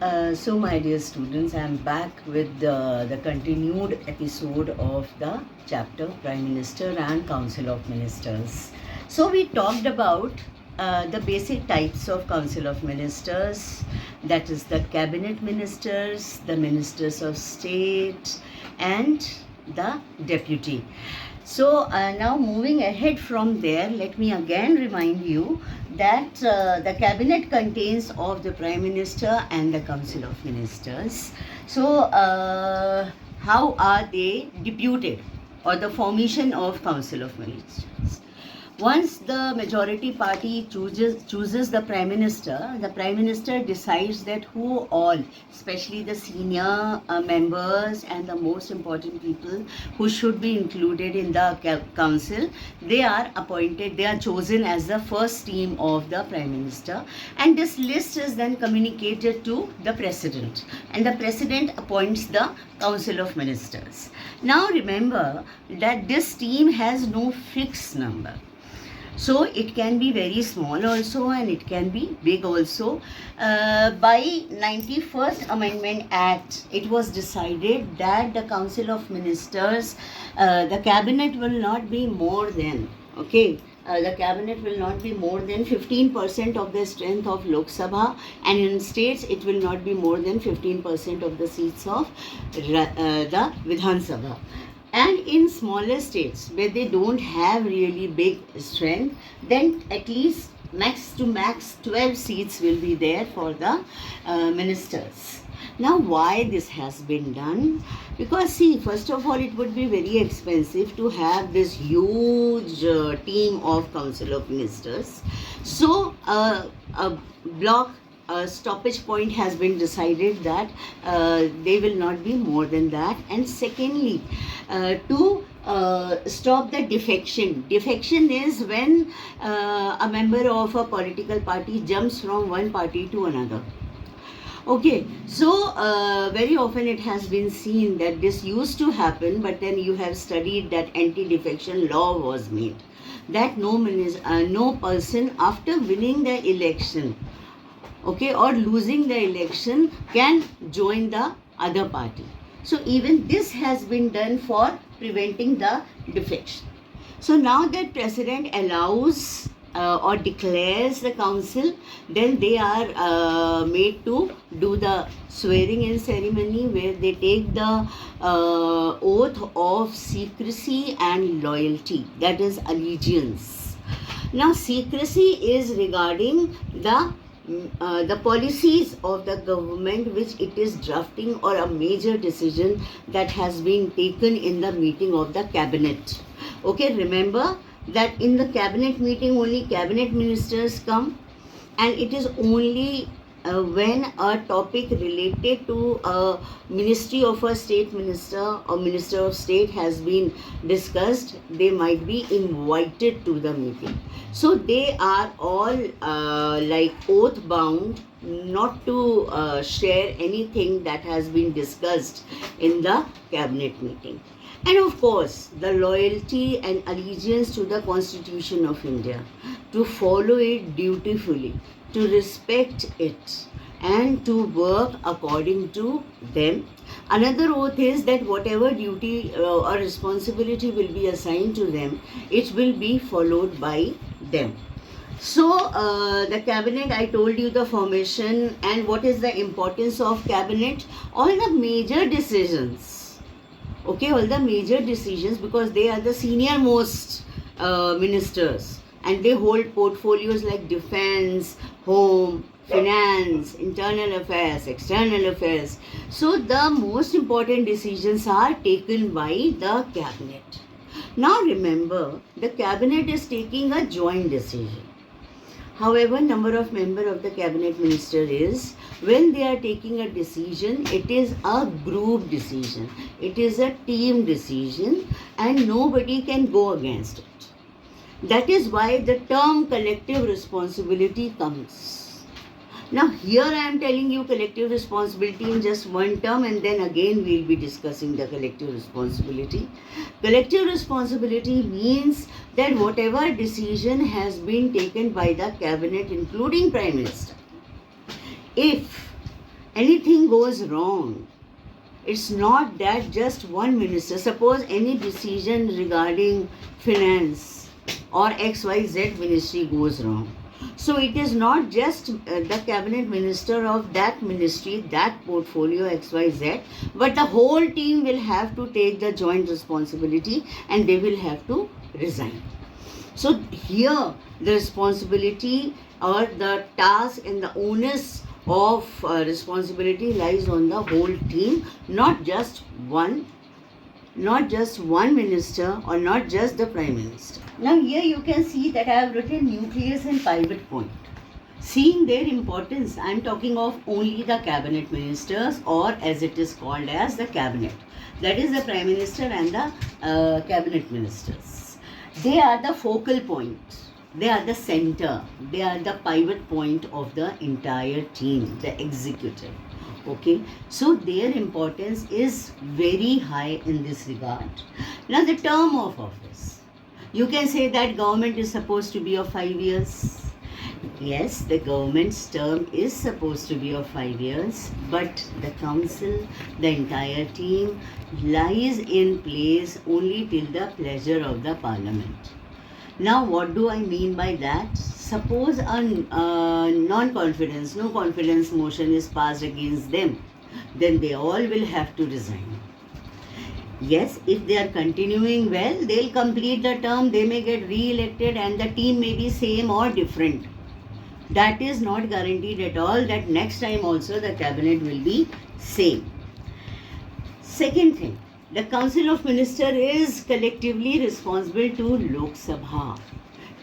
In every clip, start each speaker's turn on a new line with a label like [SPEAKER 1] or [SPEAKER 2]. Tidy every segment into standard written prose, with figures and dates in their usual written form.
[SPEAKER 1] So my dear students, I am back with the continued episode of the chapter Prime Minister and Council of Ministers. So we talked about the basic types of Council of Ministers, that is the Cabinet Ministers, the Ministers of State and the Deputy. So now moving ahead from there, let me again remind you that the cabinet contains of the Prime Minister and the Council of Ministers. So how are they deputed, or the formation of Council of Ministers? Once the majority party chooses the Prime Minister decides that who all, especially the senior members and the most important people who should be included in the council, they are appointed, they are chosen as the first team of the Prime Minister, and this list is then communicated to the President, and the President appoints the Council of Ministers. Now remember that this team has no fixed number. So it can be very small also and it can be big also. By 91st Amendment Act, it was decided that the Council of Ministers, the cabinet will not be more than, the cabinet will not be more than 15% of the strength of Lok Sabha, and in states it will not be more than 15% of the seats of the Vidhan Sabha. And in smaller states where they don't have really big strength, then at least max 12 seats will be there for the ministers. Now why this has been done? Because see, first of all, it would be very expensive to have this huge team of Council of Ministers. So a stoppage point has been decided that they will not be more than that. And secondly, to stop the defection. Defection is when a member of a political party jumps from one party to another. Okay, so very often it has been seen that this used to happen, but then you have studied that anti-defection law was made, that no person after winning the election, or losing the election, can join the other party. So even this has been done for preventing the defection. So now that President allows or declares the council, then they are made to do the swearing in ceremony where they take the oath of secrecy and loyalty, that is allegiance. Now secrecy is regarding the policies of the government which it is drafting, or a major decision that has been taken in the meeting of the cabinet. Okay, remember that in the cabinet meeting only cabinet ministers come, and it is only when a topic related to a ministry of a state minister or minister of state has been discussed, they might be invited to the meeting. So they are all like oath bound not to share anything that has been discussed in the cabinet meeting. And of course, the loyalty and allegiance to the Constitution of India, to follow it dutifully, to respect it, and to work according to them. Another oath is that whatever duty or responsibility will be assigned to them, it will be followed by them. So the cabinet, I told you the formation and what is the importance of cabinet. All the major decisions, all the major decisions, because they are the senior most ministers, and they hold portfolios like defense, home, finance, internal affairs, external affairs. So the most important decisions are taken by the cabinet. Now remember, the cabinet is taking a joint decision. However, number of member of the cabinet minister is, when they are taking a decision, it is a group decision. It is a team decision and nobody can go against it. That is why the term collective responsibility comes. Now here I am telling you collective responsibility in just one term, and then again we will be discussing the collective responsibility. Collective responsibility means that whatever decision has been taken by the cabinet, including Prime Minister, if anything goes wrong, it's not that just one minister, suppose any decision regarding finance or XYZ ministry goes wrong. So it is not just the cabinet minister of that ministry, that portfolio XYZ, but the whole team will have to take the joint responsibility and they will have to resign. So here the responsibility or the task and the onus of responsibility lies on the whole team, not just one minister or not just the prime minister. Now here you can see that I have written nucleus and pivot point. Seeing their importance, I am talking of only the cabinet ministers, or as it is called as the cabinet. That is the prime minister and the cabinet ministers. They are the focal point. They are the center. They are the pivot point of the entire team, the executive. Okay, so their importance is very high in this regard. Now the term of office, you can say that government is supposed to be of 5 years. Yes, the government's term is supposed to be of 5 years, but the council, the entire team lies in place only till the pleasure of the parliament. Now what do I mean by that? Suppose a non-confidence, no confidence motion is passed against them, then they all will have to resign. Yes, if they are continuing well, they'll complete the term, they may get re-elected and the team may be same or different. That is not guaranteed at all that next time also the cabinet will be same. Second thing, the Council of Ministers is collectively responsible to Lok Sabha.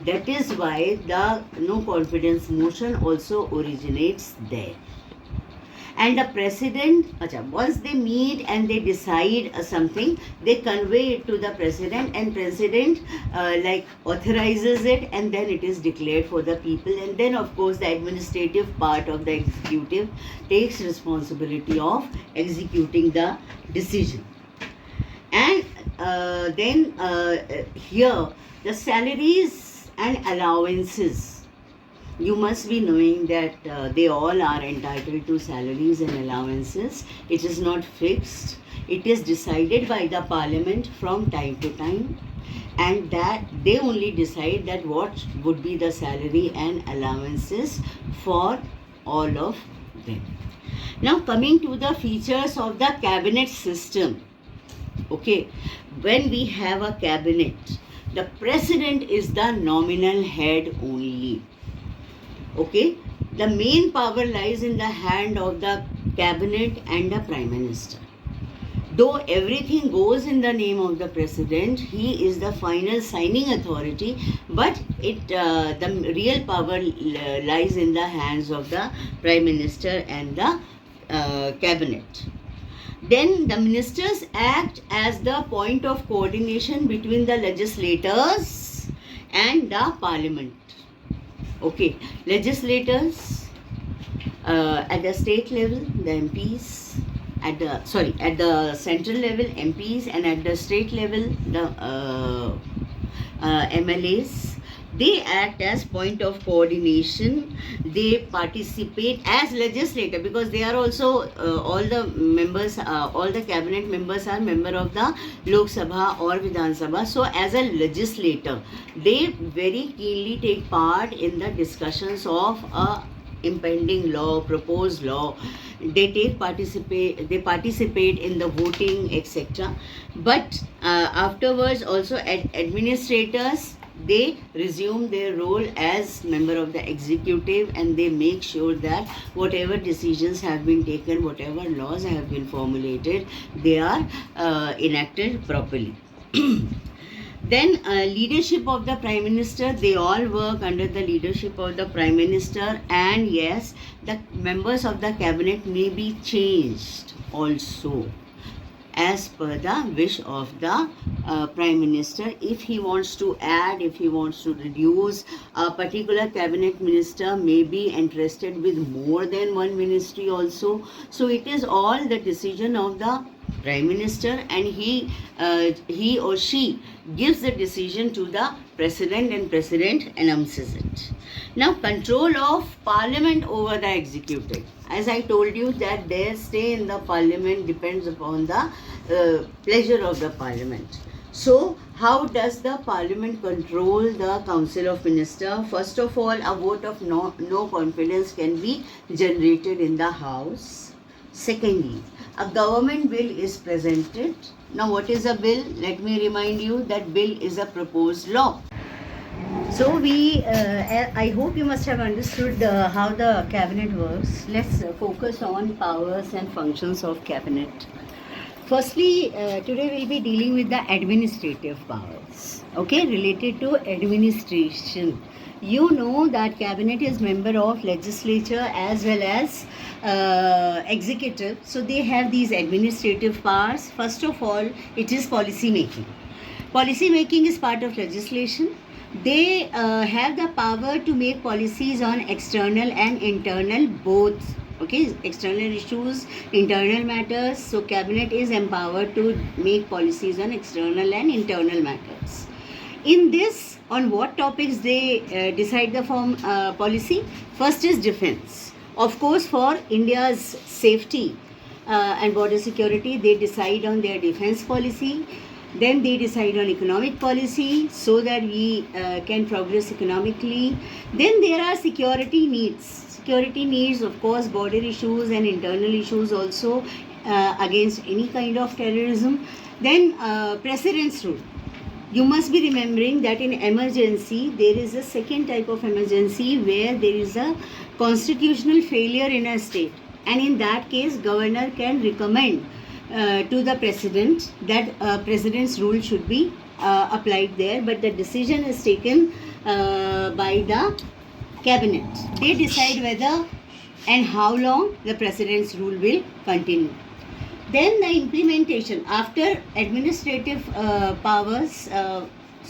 [SPEAKER 1] That is why the no confidence motion also originates there. And the president, once they meet and they decide something, they convey it to the president and president authorizes it and then it is declared for the people. And then of course the administrative part of the executive takes responsibility of executing the decision. And then here the salaries and allowances, you must be knowing that they all are entitled to salaries and allowances. It is not fixed. It is decided by the parliament from time to time, and that they only decide that what would be the salary and allowances for all of them. Now coming to the features of the cabinet system. Okay, when we have a cabinet, the president is the nominal head only. Okay, the main power lies in the hand of the cabinet and the prime minister. Though everything goes in the name of the president, he is the final signing authority, but the real power lies in the hands of the prime minister and the cabinet. Then the ministers act as the point of coordination between the legislators and the parliament. Okay, legislators at the state level, the MPs, at the central level, MPs, and at the state level, the MLAs. They act as point of coordination. They participate as legislator because they are also all the members, all the cabinet members are member of the Lok Sabha or Vidhan Sabha. So as a legislator, they very keenly take part in the discussions of a impending law, proposed law. They participate in the voting, etc. But afterwards also administrators, they resume their role as member of the executive and they make sure that whatever decisions have been taken, whatever laws have been formulated, they are enacted properly. Then leadership of the prime minister, they all work under the leadership of the prime minister, and yes, the members of the cabinet may be changed also as per the wish of the prime minister. If he wants to add, if he wants to reduce, a particular cabinet minister may be entrusted with more than one ministry also. So it is all the decision of the Prime Minister, and he or she gives the decision to the President, and President announces it. Now, control of Parliament over the executive. As I told you that their stay in the Parliament depends upon the pleasure of the Parliament. So, how does the Parliament control the Council of Ministers? First of all, a vote of no confidence can be generated in the House. Secondly, a government bill is presented. Now, what is a bill? Let me remind you that bill is a proposed law. So I hope you must have understood how the cabinet works. Let's focus on powers and functions of cabinet. Firstly, today we'll be dealing with the administrative powers, okay, related to administration. You know that cabinet is member of legislature as well as executive. So they have these administrative powers. First of all, it is policy making. Policy making is part of legislation. They have the power to make policies on external and internal both. Okay, external issues, internal matters. So cabinet is empowered to make policies on external and internal matters. In this, on what topics they decide the policy? First is defense. Of course, for India's safety and border security, they decide on their defense policy. Then they decide on economic policy so that we can progress economically. Then there are security needs. Security needs, of course, border issues and internal issues also against any kind of terrorism. Then precedence rule. You must be remembering that in emergency, there is a second type of emergency where there is a constitutional failure in a state. And in that case, governor can recommend to the president that president's rule should be applied there, but the decision is taken by the cabinet. They decide whether and how long the president's rule will continue. Then the implementation after administrative powers.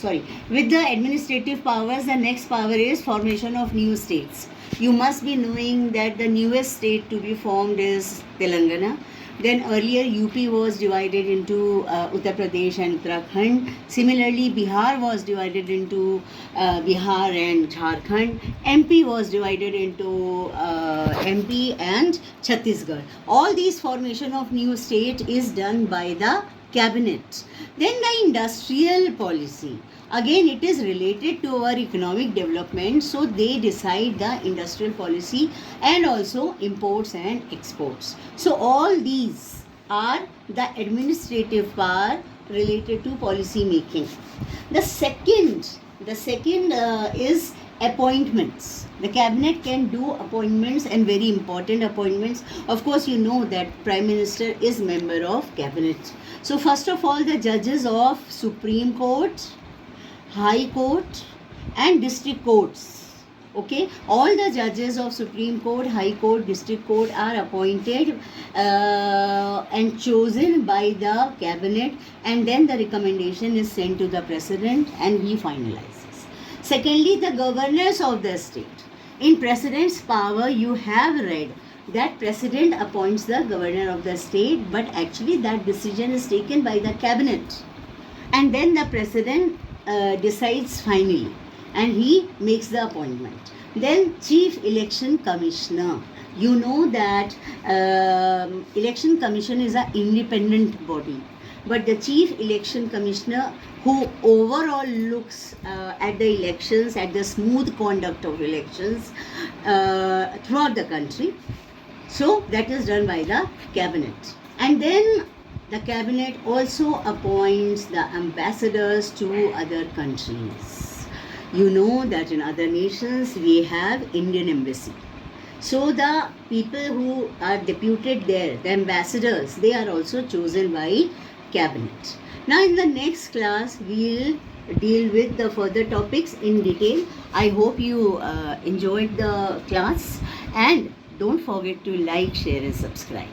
[SPEAKER 1] With the administrative powers, the next power is formation of new states. You must be knowing that the newest state to be formed is Telangana. Then earlier UP was divided into Uttar Pradesh and Uttarakhand. Similarly, Bihar was divided into Bihar and Jharkhand. MP was divided into MP and Chhattisgarh. All these formation of new state is done by the cabinet. Then the industrial policy. Again, it is related to our economic development, so they decide the industrial policy and also imports and exports. So all these are the administrative power related to policy making. The second is appointments. The cabinet can do appointments and very important appointments. Of course, you know that Prime Minister is member of cabinet. So first of all, the judges of Supreme Court, High Court and District Courts. Okay, all the judges of Supreme Court, High Court, District Court are appointed and chosen by the cabinet, and then the recommendation is sent to the president and he finalizes. Secondly, the governors of the state. In president's power, you have read that president appoints the governor of the state, but actually that decision is taken by the cabinet, and then the president decides finally and he makes the appointment. Then Chief Election Commissioner. You know that Election Commission is an independent body, but the Chief Election Commissioner, who overall looks at the elections, at the smooth conduct of elections throughout the country. So that is done by the cabinet. And then the cabinet also appoints the ambassadors to other countries. You know that in other nations we have Indian embassy. So the people who are deputed there, the ambassadors, they are also chosen by cabinet. Now in the next class we will deal with the further topics in detail. I hope you enjoyed the class, and don't forget to like, share and subscribe.